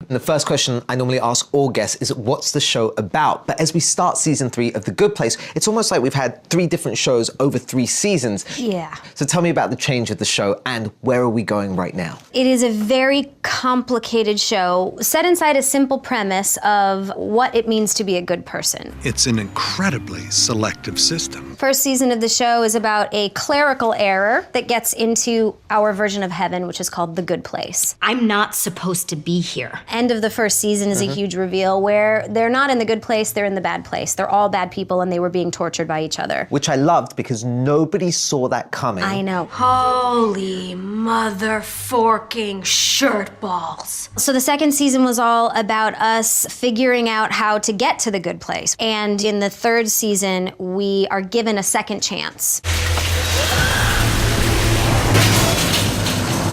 And the first question I normally ask all guests is, what's the show about? But as we start season 3 of The Good Place, it's almost like we've had 3 different shows over 3 seasons. Yeah. So tell me about the change of the show and where are we going right now? It is a very complicated show set inside a simple premise of what it means to be a good person. It's an incredibly selective system. First season of the show is about a clerical error that gets into our version of heaven, which is called The Good Place. I'm not supposed to be here. End of the first season is a huge reveal where they're not in the good place, they're in the bad place. They're all bad people and they were being tortured by each other. Which I loved because nobody saw that coming. I know. Holy mother-forking shirt balls. So the second season was all about us figuring out how to get to the good place. And in the third season, we are given a second chance.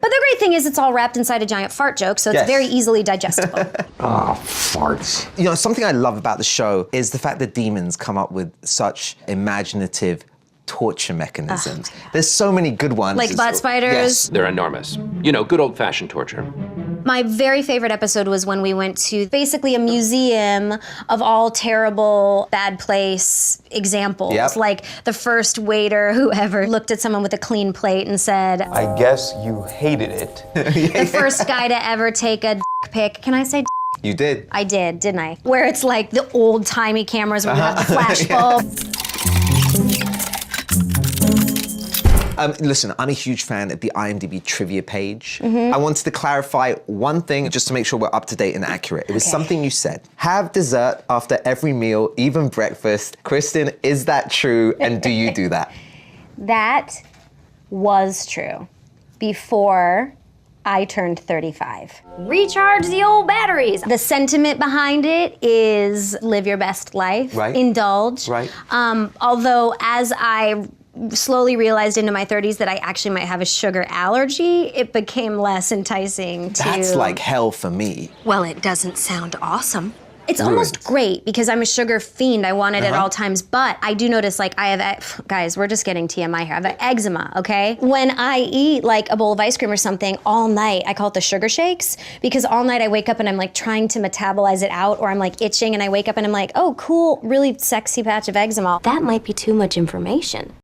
But the great thing is it's all wrapped inside a giant fart joke, so it's very easily digestible. Farts. You know, something I love about the show is the fact that demons come up with such imaginative torture mechanisms. There's so many good ones. Like butt spiders. Yes. They're enormous. You know, good old-fashioned torture. My very favorite episode was when we went to basically a museum of all terrible bad place examples. Yep. Like the first waiter who ever looked at someone with a clean plate and said, I guess you hated it. the first guy to ever take a pic. Can I say You did. I did, didn't I? Where it's like the old-timey cameras where you have the flash bulb. Listen, I'm a huge fan of the IMDb trivia page. I wanted to clarify one thing just to make sure we're up to date and accurate. It was something you said. Have dessert after every meal, even breakfast. Kristen, is that true? And do you do that? That was true before I turned 35. Recharge the old batteries. The sentiment behind it is live your best life, Right. indulge. Right. Although as I slowly realized into my 30s that I actually might have a sugar allergy, it became less enticing to... That's like hell for me. Well, it doesn't sound awesome. It's almost great because I'm a sugar fiend. I want it at all times, but I do notice like I have, guys, we're just getting TMI here. I have eczema, okay? When I eat like a bowl of ice cream or something all night, I call it the sugar shakes because all night I wake up and I'm like trying to metabolize it out or I'm like itching and I wake up and I'm like, oh, cool, really sexy patch of eczema. That might be too much information.